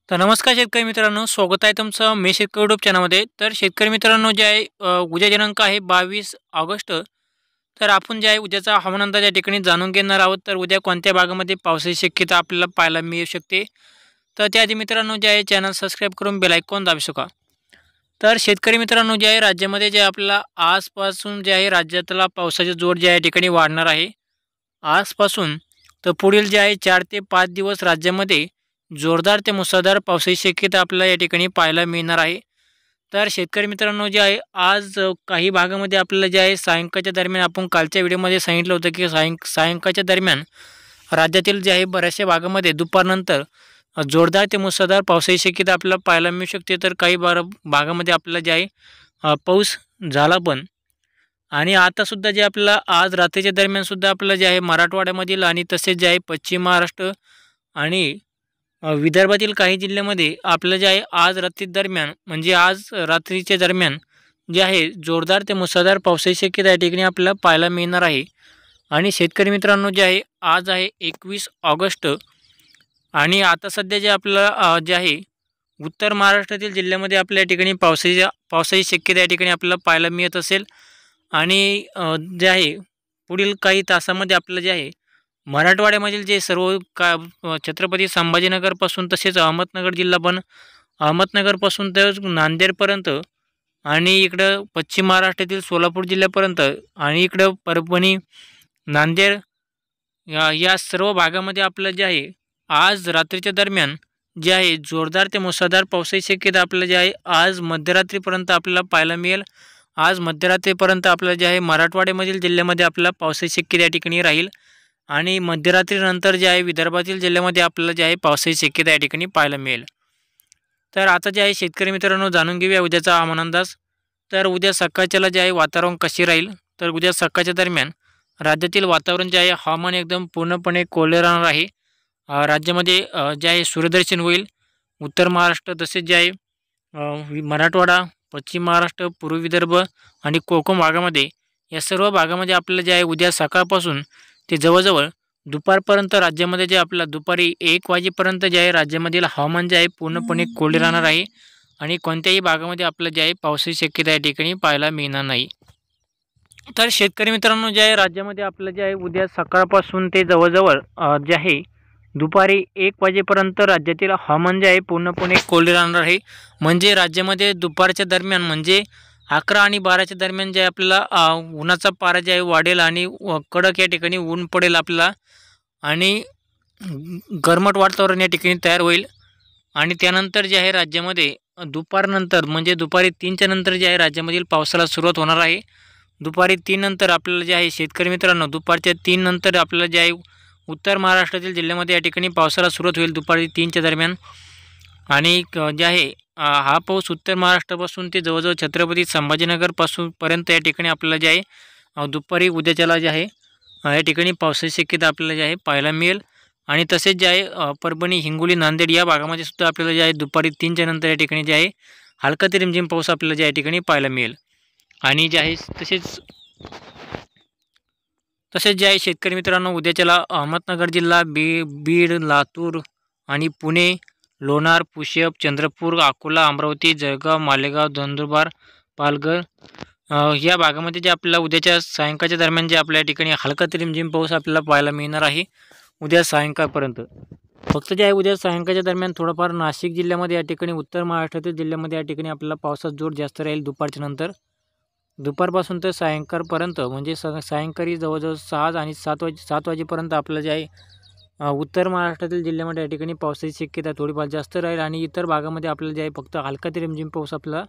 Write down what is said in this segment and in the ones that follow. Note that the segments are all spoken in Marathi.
तर नमस्कार शेतकरी मित्रांनो, स्वागत आहे तुमचं मी शेतकरी यूट्यूब चॅनलमध्ये. तर शेतकरी मित्रांनो, जे आहे उद्या दिनांक आहे 22 ऑगस्ट. तर आपण जे आहे उद्याचा हवामान अंदाज या ठिकाणी जाणून घेणार आहोत. तर उद्या कोणत्या भागामध्ये पावसाची शक्यता आपल्याला पाहायला मिळू शकते. तर त्याआधी मित्रांनो, जे आहे चॅनल सबस्क्राईब करून बेल आयकॉन दाबू शका. तर शेतकरी मित्रांनो, जे आहे राज्यामध्ये जे आपल्याला आजपासून जे आहे राज्यातला पावसाची जोर जे आहे या ठिकाणी वाढणार आहे. आजपासून तर पुढील जे आहे 4 ते 5 दिवस राज्यामध्ये जोरदार ते मुसळधार पावसाची शक्यता आपल्याला या ठिकाणी पाहायला मिळणार आहे. तर शेतकरी मित्रांनो, जे आहे आज काही भागामध्ये आपल्याला जे आहे सायंकाळच्या दरम्यान आपण कालच्या व्हिडिओमध्ये सांगितलं होतं की सायंकाळच्या दरम्यान राज्यातील जे आहे बऱ्याचशा भागामध्ये दुपारनंतर जोरदार ते मुसळधार पावसाची शक्यता आपल्याला पाहायला मिळू शकते. तर काही भागामध्ये आपल्याला जे आहे पाऊस झाला पण. आणि आतासुद्धा जे आपल्याला आज रात्रीच्या दरम्यानसुद्धा आपल्याला जे आहे मराठवाड्यामधील आणि तसेच जे आहे पश्चिम महाराष्ट्र आणि विदर्भातील काही जिल्ह्यामध्ये आपलं जे आहे आज रात्री दरम्यान म्हणजे आज रात्रीच्या दरम्यान जे आहे जोरदार ते मुसळधार पावसाची शक्यता या ठिकाणी आपल्याला पाहायला मिळणार आहे. आणि शेतकरी मित्रांनो, जे आहे आज आहे 21 ऑगस्ट आणि आता सध्या जे आपल्याला जे आहे उत्तर महाराष्ट्रातील जिल्ह्यामध्ये आपल्या या ठिकाणी पावसाची शक्यता या ठिकाणी आपल्याला पाहायला मिळत असेल. आणि जे आहे पुढील काही तासामध्ये आपलं जे आहे मराठवाड्यामधील जे सर्व छत्रपती संभाजीनगरपासून तसेच अहमदनगर जिल्हा पण अहमदनगरपासून तर नांदेडपर्यंत आणि इकडं पश्चिम महाराष्ट्रातील सोलापूर जिल्ह्यापर्यंत आणि इकडं परभणी, नांदेड या सर्व भागामध्ये आपलं जे आहे आज रात्रीच्या दरम्यान जे आहे जोरदार ते मुसळधार पावसाची शक्यता आपल्याला जे आहे आज मध्यरात्रीपर्यंत आपल्याला पाहायला मिळेल. आज मध्यरात्रीपर्यंत आपल्याला जे आहे मराठवाड्यामधील जिल्ह्यामध्ये आपल्याला पावसाची शक्यता या ठिकाणी राहील. आणि मध्यरात्रीनंतर जे आहे विदर्भातील जिल्ह्यामध्ये आपल्याला जे आहे पावसाची शक्यता या ठिकाणी पाहायला मिळेल. तर आता जे आहे शेतकरी मित्रांनो, जाणून घेऊया उद्याचा हवामान अंदाज. तर उद्या सकाळच्याला जे आहे वातावरण कसे राहील. तर उद्या सकाळच्या दरम्यान राज्यातील वातावरण जे आहे हवामान एकदम पूर्णपणे कोरडे राहणार आहे. राज्यामध्ये जे आहे सूर्यदर्शन होईल. उत्तर महाराष्ट्र तसेच जे आहे मराठवाडा, पश्चिम महाराष्ट्र, पूर्व विदर्भ आणि कोकण भागामध्ये या सर्व भागामध्ये आपल्याला जे आहे उद्या सकाळपासून ते जवळजवळ दुपारपर्यंत राज्यामध्ये जे आपल्याला दुपारी 1 वाजेपर्यंत जे आहे राज्यामधील हवामान जे आहे पूर्णपणे कोरडे राहणार आहे. आणि कोणत्याही भागामध्ये आपलं जे आहे पावसाची शक्यता या ठिकाणी पाहायला मिळणार नाही. तर शेतकरी मित्रांनो, जे आहे राज्यामध्ये आपलं जे आहे उद्या सकाळपासून ते जवळजवळ जे आहे दुपारी 1 वाजेपर्यंत राज्यातील हवामान जे आहे पूर्णपणे कोरडे राहणार आहे. म्हणजे राज्यामध्ये दुपारच्या दरम्यान म्हणजे 11 आणि 12च्या दरम्यान जे आपल्याला उन्हाचा पारा जे आहे वाढेल आणि कडक या ठिकाणी ऊन पडेल आपल्याला आणि गरमट वातावरण या ठिकाणी तयार होईल. आणि त्यानंतर जे आहे राज्यामध्ये दुपारनंतर म्हणजे दुपारी 3च्या नंतर जे आहे राज्यामधील पावसाला सुरुवात होणार आहे. दुपारी 3 नंतर आपल्याला जे आहे शेतकरी मित्रांनो दुपारच्या 3 नंतर आपल्याला जे आहे उत्तर महाराष्ट्रातील जिल्ह्यामध्ये या ठिकाणी पावसाला सुरुवात होईल दुपारी 3च्या दरम्यान. आणि जे आहे हा पाऊस उत्तर महाराष्ट्रापासून ते जवळजवळ छत्रपती संभाजीनगरपासून पर्यंत या ठिकाणी आपल्याला जे आहे दुपारी उद्याच्याला जे आहे या ठिकाणी पावसाची शक्यता आपल्याला जे आहे पाहायला मिळेल. आणि तसेच जे आहे परभणी, हिंगोली, नांदेड या भागामध्ये सुद्धा आपल्याला जे आहे दुपारी 3च्या नंतर या ठिकाणी जे आहे हलका ते रिमझिम पाऊस आपल्याला जे या ठिकाणी पाहायला मिळेल. आणि जे आहे तसेच जे आहे शेतकरी मित्रांनो उद्याच्याला अहमदनगर जिल्हा, बीड, लातूर आणि पुणे, लोणार, पुशेब, चंद्रपूर, अकोला, अमरावती, जळगाव, मालेगाव, नंदुरबार, पालघर या भागामध्ये जे आपल्याला उद्याच्या सायंकाळच्या दरम्यान जे आपल्या ठिकाणी हलका ते रिमझिम पाऊस आपल्याला पाहायला मिळणार आहे उद्या सायंकाळपर्यंत. फक्त जे आहे उद्या सायंकाळच्या दरम्यान थोडंफार नाशिक जिल्ह्यामध्ये या ठिकाणी उत्तर महाराष्ट्रातील जिल्ह्यामध्ये या ठिकाणी आपल्याला पावसाचा जोर जास्त राहील दुपारच्या नंतर. दुपारपासून तर सायंकाळपर्यंत म्हणजे सायंकाळी जवळजवळ 6 आणि 7 वाजेपर्यंत आपलं जे आहे उत्तर महाराष्ट्रातील जिल्ह्यामध्ये या ठिकाणी पावसाची शक्यता थोडीफार जास्त राहील. आणि इतर भागामध्ये आपल्याला जे आहे फक्त हलका ते रिमझिम पाऊस आपल्याला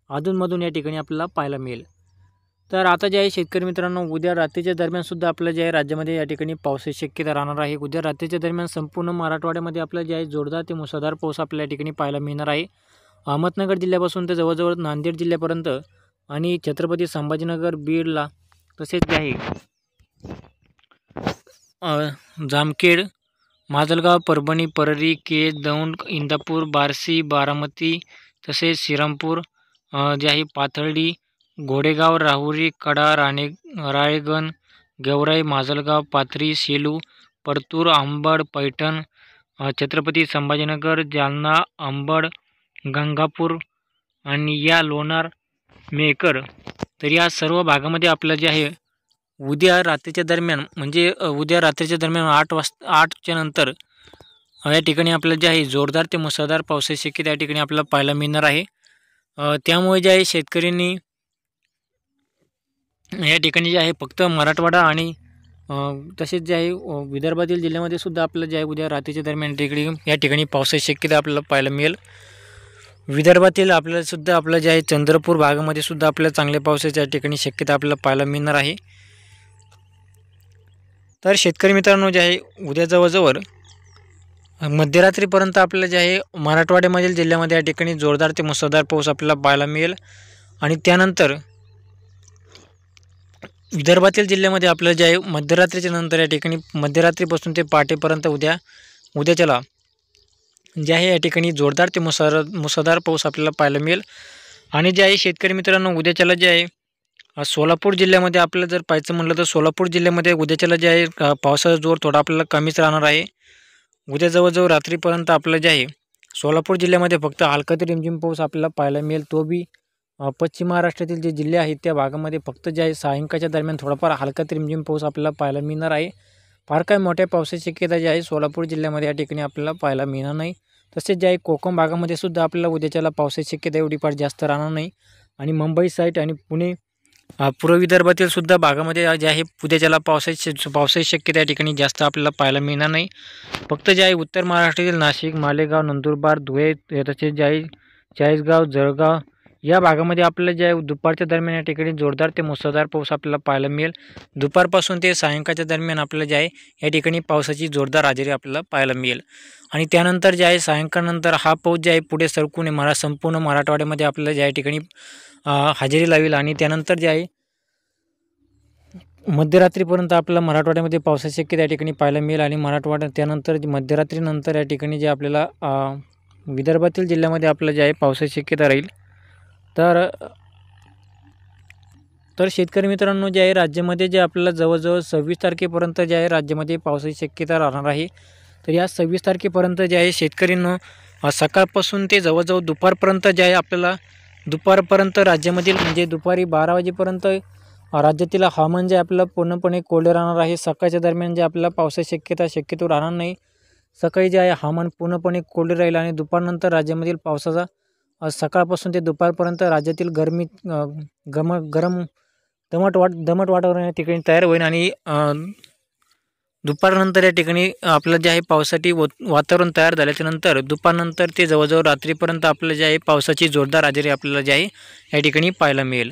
अधूनमधून या ठिकाणी आपल्याला पाहायला मिळेल. तर आता जे आहे शेतकरी मित्रांनो उद्या रात्रीच्या दरम्यानसुद्धा आपलं जे आहे राज्यामध्ये या ठिकाणी पावसाची शक्यता राहणार आहे. उद्या रात्रीच्या दरम्यान संपूर्ण मराठवाड्यामध्ये आपल्याला जे आहे जोरदार ते मुसळधार पाऊस आपल्याला या ठिकाणी पाहायला मिळणार आहे. अहमदनगर जिल्ह्यापासून ते जवळजवळ नांदेड जिल्ह्यापर्यंत आणि छत्रपती संभाजीनगर, बीडला तसेच जे आहे जामखेड, माजलगाव, परभणी, परळी, केज, दौंड, इंदापूर, बार्शी, बारामती तसेच श्रीरामपूर जे आहे पाथर्डी, घोडेगाव, राहुरी, कडा, राळेगण, गेवराई, माजलगाव, पाथरी, सेलू, परतूर, अंबड, पैठण, छत्रपती संभाजीनगर, जालना, अंबड, गंगापूर आणि या लोणार, मेहकर, तर या सर्व भागामध्ये आपलं जे आहे उद्या रात्रीच्या दरम्यान म्हणजे उद्या रात्रीच्या दरम्यान 8च्या नंतर या ठिकाणी आपल्याला जे आहे जोरदार ते मुसळधार पावसाची शक्यता या ठिकाणी आपल्याला पाहायला मिळणार आहे. त्यामुळे जे आहे शेतकऱ्यांनी या ठिकाणी जे आहे फक्त मराठवाडा आणि तसेच जे आहे विदर्भातील जिल्ह्यामध्ये सुद्धा आपल्याला जे आहे उद्या रात्रीच्या दरम्यान या ठिकाणी पावसाची शक्यता आपल्याला पाहायला मिळेल. विदर्भातील आपल्याला सुद्धा आपलं जे आहे चंद्रपूर भागामध्ये सुद्धा आपल्याला चांगल्या पावसाच्या या ठिकाणी शक्यता आपल्याला पाहायला मिळणार आहे. तर शेतकरी मित्रांनो जे आहे उद्या जवळजवळ मध्यरात्रीपर्यंत आपल्याला जे आहे मराठवाड्यामधील जिल्ह्यामध्ये या ठिकाणी जोरदार ते मुसळधार पाऊस आपल्याला पाहायला मिळेल आणि त्यानंतर विदर्भातील जिल्ह्यामध्ये आपल्याला जे आहे मध्यरात्रीच्या नंतर या ठिकाणी मध्यरात्रीपासून ते पहाटेपर्यंत उद्याच्याला जे आहे या ठिकाणी जोरदार ते मुसळधार पाऊस आपल्याला पाहायला मिळेल. आणि जे आहे शेतकरी मित्रांनो उद्याच्याला जे आहे सोलापूर जिल्ह्यामध्ये आपल्याला जर पाहायचं म्हटलं तर सोलापूर जिल्ह्यामध्ये उद्याच्याला जे आहे पावसाचा जोर थोडा आपल्याला कमीच राहणार आहे. उद्या जवळजवळ रात्रीपर्यंत आपलं जे आहे सोलापूर जिल्ह्यामध्ये फक्त हलका ते रिमझिम पाऊस आपल्याला पाहायला मिळेल. तो बी पश्चिम महाराष्ट्रातील जे जिल्हे आहेत त्या भागामध्ये फक्त जे आहे सायंकाळच्या दरम्यान थोडाफार हलका ते रिमझिम पाऊस आपल्याला पाहायला मिळणार आहे. फार काय मोठ्या पावसाची शक्यता जी आहे सोलापूर जिल्ह्यामध्ये या ठिकाणी आपल्याला पाहायला मिळणार नाही. तसेच जे आहे कोकण भागामध्ये सुद्धा आपल्याला उद्याच्याला पावसाची शक्यता एवढी फार जास्त राहणार नाही. आणि मुंबई साईड आणि पुणे पूर्व विदर्भातील सुद्धा भागामध्ये जे आहे उद्याच्याला पावसाची शक्यता या ठिकाणी जास्त आपल्याला पाहायला मिळणार नाही. फक्त जे आहे उत्तर महाराष्ट्रातील नाशिक, मालेगाव, नंदुरबार, धुळे तसेच जे आहे चाळीसगाव, जळगाव या भागामध्ये आपल्याला जे आहे दुपारच्या दरम्यान या ठिकाणी जोरदार ते मुसळधार पाऊस आपल्याला पाहायला मिळेल. दुपारपासून ते सायंकाळच्या दरम्यान आपल्याला जे आहे या ठिकाणी पावसाची जोरदार हजेरी आपल्याला पाहायला मिळेल. आणि त्यानंतर जे आहे सायंकाळनंतर हा पाऊस जे आहे पुढे सरकून संपूर्ण मराठवाड्यामध्ये आपल्याला ज्या ठिकाणी हजेरी लावेल. आणि त्यानंतर जे आहे मध्यरात्रीपर्यंत आपल्याला मराठवाड्यामध्ये पावसाची शक्यता या ठिकाणी पाहायला मिळेल. आणि मराठवाड्यात त्यानंतर मध्यरात्रीनंतर या ठिकाणी जे आपल्याला विदर्भातील जिल्ह्यामध्ये आपल्याला जे आहे पावसाची शक्यता राहील. तर शेतकरी मित्रांनो जे आहे राज्यामध्ये जे आपल्याला जवळजवळ 26 तारखेपर्यंत जे आहे राज्यामध्ये पावसाची शक्यता राहणार आहे. तर या 26 तारखेपर्यंत जे आहे शेतकऱ्यांनो सकाळपासून ते जवळजवळ दुपारपर्यंत जे आहे आपल्याला दुपारपर्यंत राज्यामधील म्हणजे दुपारी 12 वाजेपर्यंत राज्यातील हवामान जे आपल्याला पूर्णपणे कोरडे राहणार आहे. सकाळच्या दरम्यान जे आपल्याला पावसाची शक्यतो राहणार नाही. सकाळी जे आहे हवामान पूर्णपणे कोरडे राहील आणि दुपारनंतर राज्यामधील पावसाचा सकाळपासून ते दुपारपर्यंत राज्यातील गरमी दमट वातावरण या ठिकाणी तयार होईल. आणि दुपारनंतर या ठिकाणी आपलं जे आहे पावसासाठी वातावरण तयार झाल्याच्यानंतर दुपारनंतर ते जवळजवळ रात्रीपर्यंत आपलं जे आहे पावसाची जोरदार हजेरी आपल्याला जे आहे या ठिकाणी पाहायला मिळेल.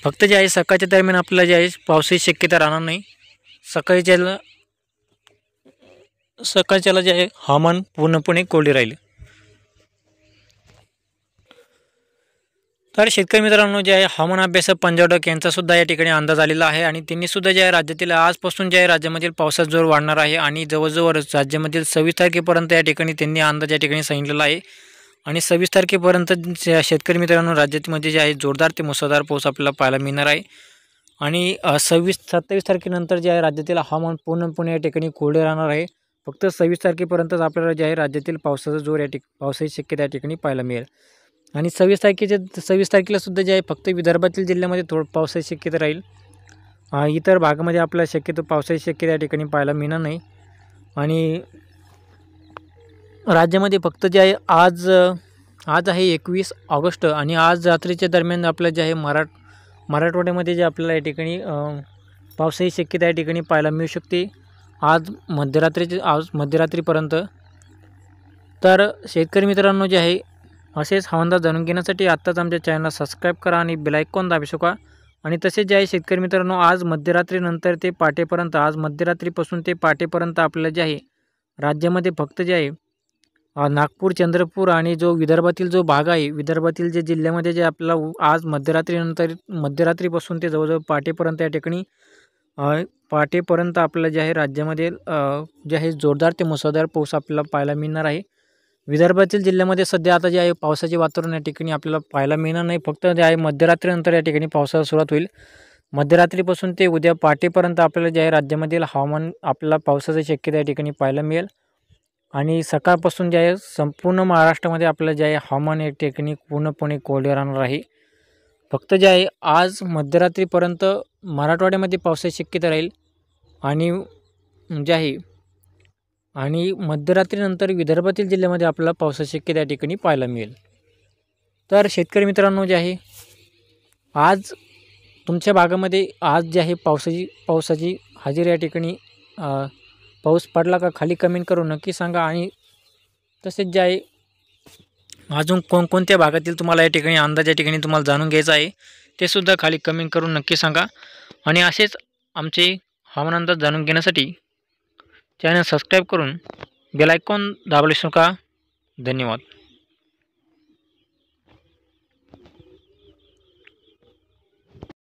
फक्त जे आहे सकाळच्या दरम्यान आपल्याला जे आहे पावसाची शक्यता राहणार नाही. सकाळच्याला जे आहे हवामान पूर्णपणे कोरडे राहील. तर शेतकरी मित्रांनो जे आहे हवामान अभ्यासक पंजाब यांचा सुद्धा या ठिकाणी अंदाज आलेला आहे. आणि त्यांनी सुद्धा जे आहे राज्यातील आजपासून जे आहे राज्यामधील पावसाचा जोर वाढणार आहे. आणि जवळजवळ राज्यामधील 26 तारखेपर्यंत या ठिकाणी त्यांनी अंदाज या ठिकाणी सांगितलेला आहे. आणि 26 तारखेपर्यंत शेतकरी मित्रांनो राज्यामध्ये जे आहे जोरदार ते मुसळधार पाऊस आपल्याला पाहायला मिळणार आहे. आणि 27 तारखेनंतर जे आहे राज्यातील हवामान पूर्णपणे या ठिकाणी कोरडे राहणार आहे. फक्त 26 तारखेपर्यंतच आपल्याला जे आहे राज्यातील पावसाचा जोर पावसाची शक्यता या ठिकाणी पाहायला मिळेल. आणि 26 तारखेला सुद्धा जे आहे फक्त विदर्भातील जिल्ह्यामध्ये पावसाची शक्यता राहील. इतर भागामध्ये आपल्याला शक्यतो पावसाची शक्यता या ठिकाणी पाहायला मिळणार नाही. आणि राज्यामध्ये फक्त जे आहे आज आहे 21 ऑगस्ट आणि आज रात्रीच्या दरम्यान आपल्याला जे आहे मराठवाड्यामध्ये जे आपल्याला या ठिकाणी पावसाची शक्यता या ठिकाणी पाहायला मिळू शकते आज मध्यरात्रीपर्यंत. तर शेतकरी मित्रांनो जे आहे असेच हवामान जाणून घेण्यासाठी आत्ताच आमच्या चॅनलला सबस्क्राईब करा आणि बेल आयकॉन दाबू शका. आणि तसेच जे आहे शेतकरी मित्रांनो आज मध्यरात्रीनंतर ते पहाटेपर्यंत आज मध्यरात्रीपासून ते पहाटेपर्यंत आपल्याला जे आहे राज्यामध्ये फक्त जे आहे नागपूर, चंद्रपूर आणि जो विदर्भातील जो भाग आहे विदर्भातील जे जिल्ह्यामध्ये जे आपल्याला आज मध्यरात्रीपासून ते जवळजवळ पहाटेपर्यंत या ठिकाणी पहाटेपर्यंत आपल्याला जे आहे राज्यामध्ये जे आहे जोरदार ते मुसळधार पाऊस आपल्याला पाहायला मिळणार आहे. विदर्भातील जिल्ह्यामध्ये सध्या आता जे आहे पावसाचे वातावरण या ठिकाणी आपल्याला पाहायला मिळणार नाही. फक्त जे आहे मध्यरात्रीनंतर या ठिकाणी पावसाला सुरुवात होईल. मध्यरात्रीपासून ते उद्या पहाटेपर्यंत आपल्याला जे आहे राज्यामधील हवामान आपल्याला पावसाची शक्यता या ठिकाणी पाहायला मिळेल. आणि सकाळपासून जे आहे संपूर्ण महाराष्ट्रामध्ये आपलं जे आहे हवामान एक टेक्निक पूर्णपणे कोरडे राहणार आहे. फक्त जे आहे आज मध्यरात्रीपर्यंत मराठवाड्यामध्ये पावसाची शक्यता राहील आणि जे आहे आणि मध्यरात्रीनंतर विदर्भातील जिल्ह्यामध्ये आपल्याला पावसाची शक्यता या ठिकाणी पाहायला मिळेल. तर शेतकरी मित्रांनो जे आहे आज तुमच्या भागामध्ये आज जे आहे पावसाची हजेरी या ठिकाणी पाऊस पडला का खाली कमेंट करून नक्की सांगा. आणि तसेच जे आहे अजून कोणकोणत्या भागातील तुम्हाला या ठिकाणी अंदाज या ठिकाणी तुम्हाला जाणून घ्यायचा आहे ते सुद्धा खाली कमेंट करून नक्की सांगा. आणि असेच आमचे हवामान अंदाज जाणून घेण्यासाठी चॅनल सबस्क्राईब करून बेल आयकॉन दाबले का. धन्यवाद.